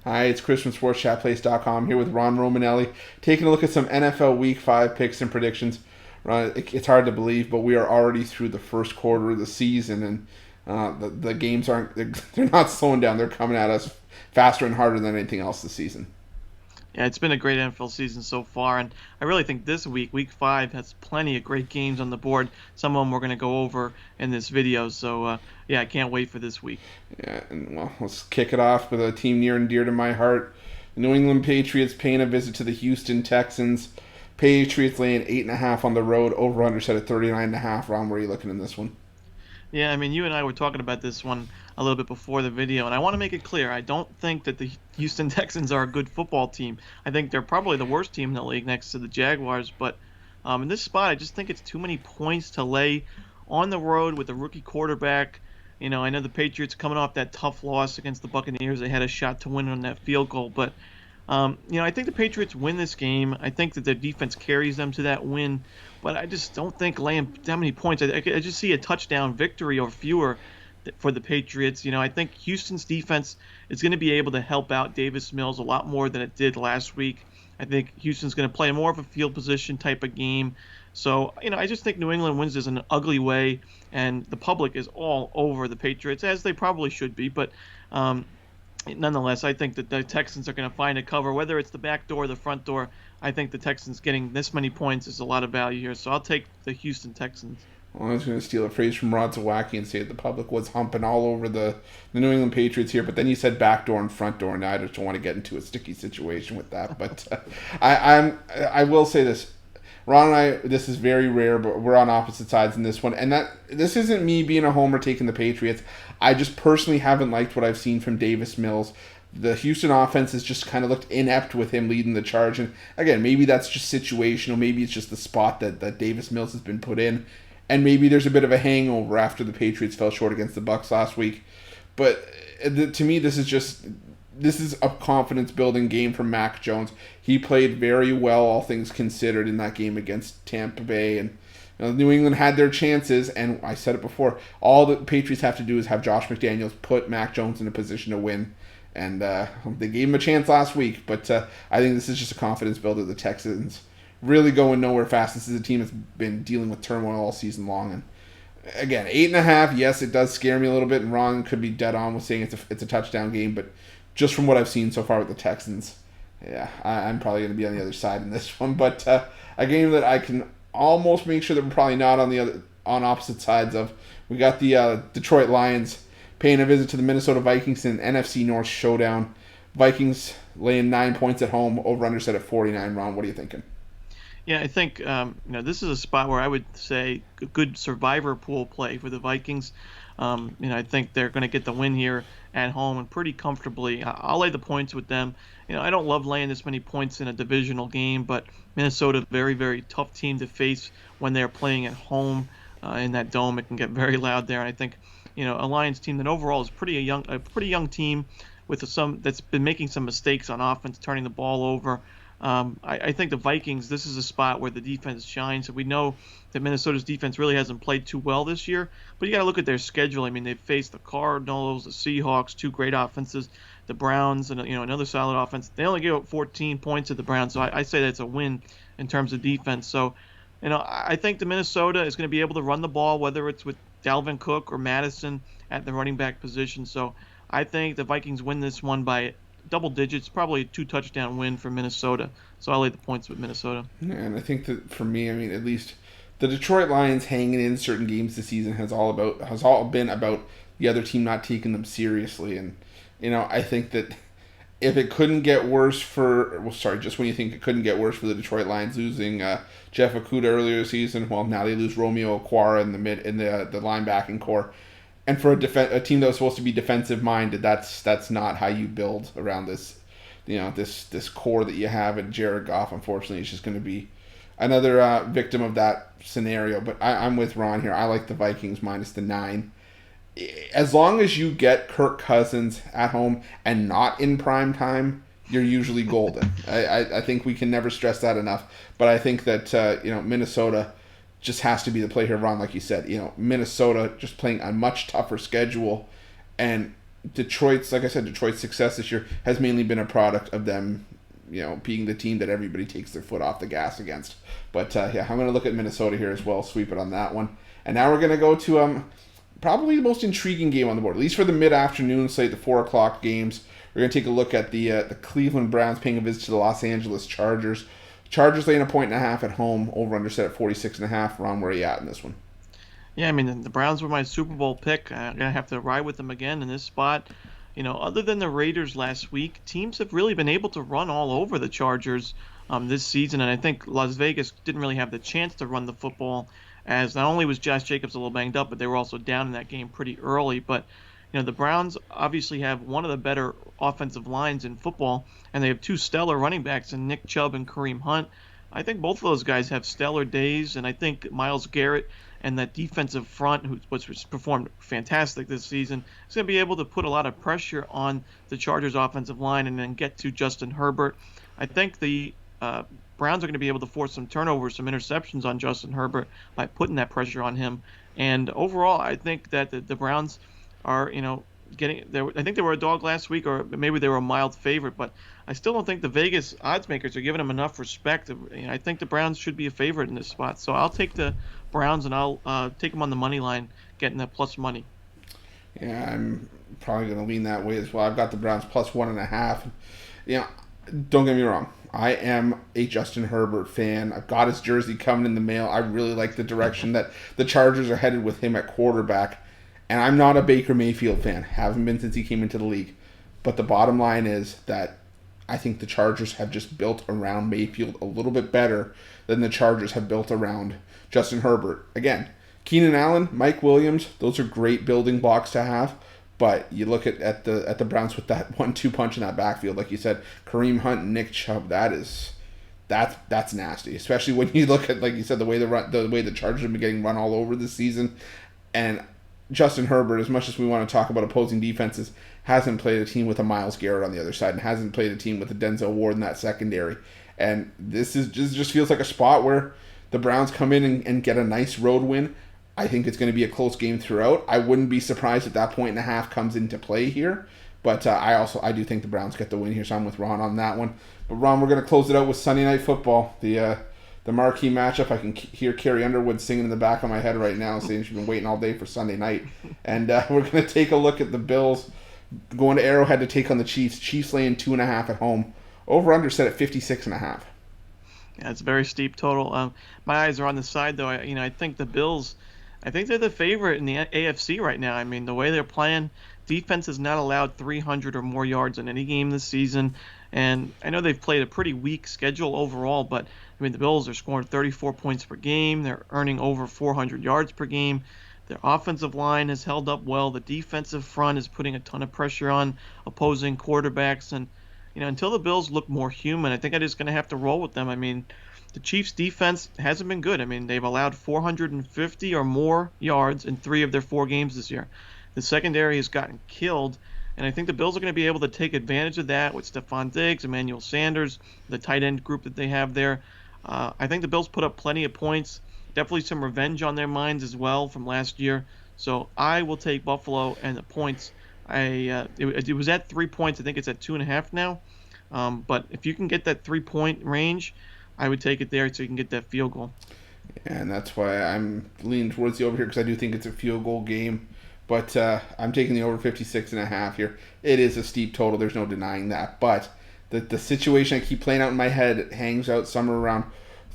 Hi, it's Chris from SportsChatPlace.com here with Ron Romanelli, taking a look at some NFL Week 5 picks and predictions. Ron, it's hard to believe, but we are already through the first quarter of the season, and the games aren't, they're not slowing down. They're coming at us faster and harder than anything else this season. Yeah, it's been a great NFL season so far, and I really think this week, week 5, has plenty of great games on the board. Some of them we're going to go over in this video, so yeah, I can't wait for this week. Yeah, and well, let's kick it off with a team near and dear to my heart. The New England Patriots paying a visit to the Houston Texans. Patriots laying 8.5 on the road, over under set at 39.5. Ron, where are you looking in this one? Yeah, I mean, you and I were talking about this one a little bit before the video, and I want to make it clear, I don't think that the Houston Texans are a good football team. I think they're probably the worst team in the league next to the Jaguars, but in this spot, I just think it's too many points to lay on the road with a rookie quarterback. I know the Patriots coming off that tough loss against the Buccaneers. They had a shot to win on that field goal, but I think the Patriots win this game. I think that their defense carries them to that win, but I just don't think laying that many points. I just see a touchdown victory or fewer for the Patriots. I think Houston's defense is going to be able to help out Davis Mills a lot more than it did last week. I think Houston's going to play more of a field position type of game. So, I just think New England wins this in an ugly way, and the public is all over the Patriots, as they probably should be. But nonetheless, I think that the Texans are going to find a cover, whether it's the back door or the front door. I think the Texans getting this many points is a lot of value here, so I'll take the Houston Texans. Well, I was going to steal a phrase from Rod Zawacki and say that the public was humping all over the New England Patriots here, but then you said back door and front door, and I just don't want to get into a sticky situation with that. But I will say this. Ron and I, this is very rare, but we're on opposite sides in this one. And that this isn't me being a homer taking the Patriots. I just personally haven't liked what I've seen from Davis Mills. The Houston offense has just kind of looked inept with him leading the charge. And again, maybe that's just situational. Maybe it's just the spot that Davis Mills has been put in. And maybe there's a bit of a hangover after the Patriots fell short against the Bucs last week. But to me, this is a confidence building game for Mac Jones. He played very well, all things considered, in that game against Tampa Bay, and New England had their chances. And I said it before, all the Patriots have to do is have Josh McDaniels put Mac Jones in a position to win, and they gave him a chance last week. But I think this is just a confidence builder. The Texans really going nowhere fast. This is a team that's been dealing with turmoil all season long, and again, 8.5. Yes, it does scare me a little bit, and Ron could be dead on with saying it's a touchdown game, but just from what I've seen so far with the Texans, yeah, I'm probably going to be on the other side in this one. But a game that I can almost make sure that we're probably not on opposite sides of. We got the Detroit Lions paying a visit to the Minnesota Vikings in NFC North showdown. Vikings laying 9 points at home, over under set at 49. Ron, what are you thinking? Yeah, I think this is a spot where I would say a good survivor pool play for the Vikings. I think they're going to get the win here at home and pretty comfortably. I'll lay the points with them. I don't love laying this many points in a divisional game, but Minnesota, very, very tough team to face when they're playing at home in that dome. It can get very loud there. And I think, a Lions team that overall is a pretty young team with some that's been making some mistakes on offense, turning the ball over. I think the Vikings, this is a spot where the defense shines. We know that Minnesota's defense really hasn't played too well this year, but you got to look at their schedule. I mean, they've faced the Cardinals, the Seahawks, two great offenses, the Browns, and another solid offense. They only gave up 14 points to the Browns, so I say that's a win in terms of defense. So, I think the Minnesota is going to be able to run the ball, whether it's with Dalvin Cook or Madison at the running back position. So, I think the Vikings win this one by double digits, probably a 2-touchdown win for Minnesota. So I'll lay the points with Minnesota. Yeah, and I think that for me, I mean, at least the Detroit Lions hanging in certain games this season has all been about the other team not taking them seriously. And I think that if it couldn't get worse just when you think it couldn't get worse for the Detroit Lions losing Jeff Okuda earlier this season, well, now they lose Romeo Okwara in the linebacking core. And for a team that was supposed to be defensive minded, that's not how you build around this, this core that you have. And Jared Goff, unfortunately, is just going to be another victim of that scenario. But I'm with Ron here. I like the Vikings minus the 9. As long as you get Kirk Cousins at home and not in prime time, you're usually golden. I think we can never stress that enough. But I think that Minnesota just has to be the play here, Ron, like you said. Minnesota just playing a much tougher schedule, and Detroit's, like I said, Detroit's success this year has mainly been a product of them, being the team that everybody takes their foot off the gas against. But yeah, I'm going to look at Minnesota here as well, sweep it on that one. And now we're going to go to probably the most intriguing game on the board, at least for the mid-afternoon slate, the 4 o'clock games. We're going to take a look at the Cleveland Browns paying a visit to the Los Angeles Chargers. Chargers laying 1.5 at home, over under set at 46.5. Ron, where are you at in this one? Yeah, I mean, the Browns were my Super Bowl pick. I'm going to have to ride with them again in this spot. Other than the Raiders last week, teams have really been able to run all over the Chargers this season. And I think Las Vegas didn't really have the chance to run the football, as not only was Josh Jacobs a little banged up, but they were also down in that game pretty early. But the Browns obviously have one of the better offensive lines in football, and they have two stellar running backs in Nick Chubb and Kareem Hunt. I think both of those guys have stellar days, and I think Myles Garrett and that defensive front, which performed fantastic this season, is going to be able to put a lot of pressure on the Chargers' offensive line and then get to Justin Herbert. I think the Browns are going to be able to force some turnovers, some interceptions on Justin Herbert by putting that pressure on him. And overall, I think that the Browns are, getting there. I think they were a dog last week, or maybe they were a mild favorite, but I still don't think the Vegas odds makers are giving them enough respect. I think the Browns should be a favorite in this spot. So I'll take the Browns, and I'll take them on the money line, getting that plus money. Yeah, I'm probably going to lean that way as well. I've got the Browns plus 1.5. Don't get me wrong. I am a Justin Herbert fan. I've got his jersey coming in the mail. I really like the direction that the Chargers are headed with him at quarterback. And I'm not a Baker Mayfield fan. Haven't been since he came into the league. But the bottom line is that I think the Chargers have just built around Mayfield a little bit better than the Chargers have built around Justin Herbert. Again, Keenan Allen, Mike Williams, those are great building blocks to have. But you look at the Browns with that 1-2 punch in that backfield, like you said, Kareem Hunt and Nick Chubb. That's nasty. Especially when you look at, like you said, the way the Chargers have been getting run all over this season. And Justin Herbert, as much as we want to talk about opposing defenses, hasn't played a team with a Myles Garrett on the other side and hasn't played a team with a Denzel Ward in that secondary. And this just feels like a spot where the Browns come in and get a nice road win. I think it's going to be a close game throughout. I wouldn't be surprised if that 1.5 comes into play here. But I do think the Browns get the win here, so I'm with Ron on that one. But Ron, we're going to close it out with Sunday Night Football, the marquee matchup. I can hear Carrie Underwood singing in the back of my head right now, saying she's been waiting all day for Sunday night. And we're going to take a look at the Bills going to Arrowhead to take on the Chiefs. Chiefs laying 2.5 at home. Over under set at 56.5. Yeah, it's a very steep total. My eyes are on the side, though. I think the Bills, I think they're the favorite in the AFC right now. I mean, the way they're playing, defense has not allowed 300 or more yards in any game this season. And I know they've played a pretty weak schedule overall, but I mean, the Bills are scoring 34 points per game. They're earning over 400 yards per game. Their offensive line has held up well. The defensive front is putting a ton of pressure on opposing quarterbacks. And, until the Bills look more human, I think I'm just going to have to roll with them. I mean, the Chiefs' defense hasn't been good. I mean, they've allowed 450 or more yards in 3 of their 4 games this year. The secondary has gotten killed. And I think the Bills are going to be able to take advantage of that with Stephon Diggs, Emmanuel Sanders, the tight end group that they have there. I think the Bills put up plenty of points. Definitely some revenge on their minds as well from last year. So I will take Buffalo and the points. It was at 3 points. I think it's at 2.5 now. But if you can get that 3-point range, I would take it there so you can get that field goal. And that's why I'm leaning towards the over here, because I do think it's a field goal game. But I'm taking the over 56.5 here. It is a steep total. There's no denying that. But the situation I keep playing out in my head, it hangs out somewhere around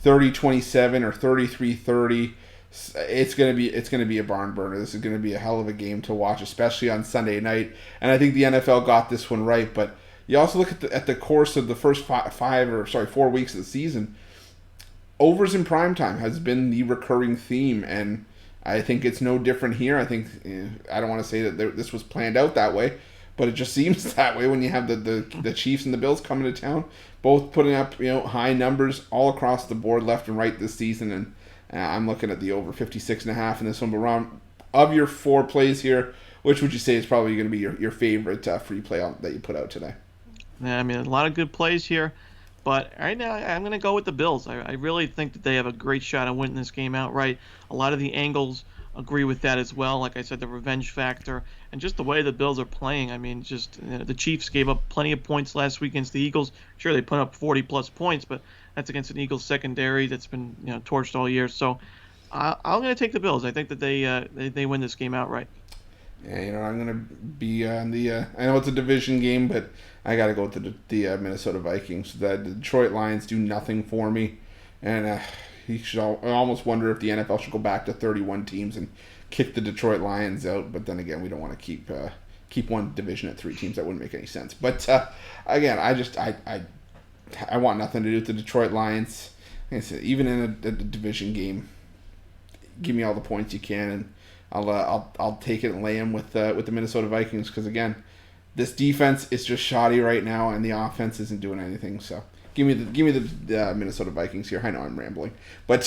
30-27 or 33-30. It's gonna be a barn burner. This is gonna be a hell of a game to watch, especially on Sunday night. And I think the NFL got this one right. But you also look at the course of the first 4 weeks of the season. Overs in primetime has been the recurring theme, and I think it's no different here. I think I don't want to say that this was planned out that way, but it just seems that way when you have the Chiefs and the Bills coming to town, both putting up high numbers all across the board, left and right this season. And I'm looking at the over 56.5 in this one. But Ron, of your 4 plays here, which would you say is probably going to be your favorite free play that you put out today? Yeah, I mean, a lot of good plays here. But right now, I'm going to go with the Bills. I really think that they have a great shot at winning this game outright. A lot of the angles agree with that as well. Like I said, the revenge factor and just the way the Bills are playing. I mean, just the Chiefs gave up plenty of points last week against the Eagles. Sure, they put up 40 plus points, but that's against an Eagles secondary that's been torched all year. So I'm going to take the Bills. I think that they win this game outright. Yeah, I'm gonna be on the. I know it's a division game, but I gotta go with the Minnesota Vikings. The Detroit Lions do nothing for me, and I almost wonder if the NFL should go back to 31 teams and kick the Detroit Lions out. But then again, we don't want to keep one division at 3 teams. That wouldn't make any sense. But again, I want nothing to do with the Detroit Lions. Like I said, even in a division game, give me all the points you can, and I'll take it and lay them with the Minnesota Vikings, because again, this defense is just shoddy right now, and the offense isn't doing anything. So give me the Minnesota Vikings here. I know I'm rambling, but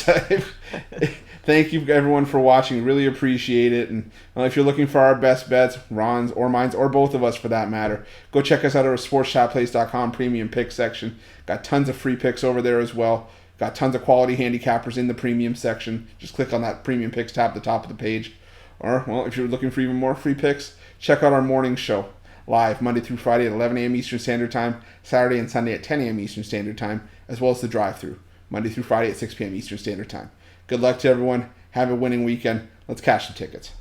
thank you everyone for watching. Really appreciate it. And if you're looking for our best bets, Ron's or mine's or both of us for that matter, go check us out at our sportschatplace.com premium pick section. Got tons of free picks over there as well. Got tons of quality handicappers in the premium section. Just click on that premium picks tab at the top of the page. Or, well, if you're looking for even more free picks, check out our morning show. Live Monday through Friday at 11 a.m. Eastern Standard Time, Saturday and Sunday at 10 a.m. Eastern Standard Time, as well as the drive-thru, Monday through Friday at 6 p.m. Eastern Standard Time. Good luck to everyone. Have a winning weekend. Let's cash the tickets.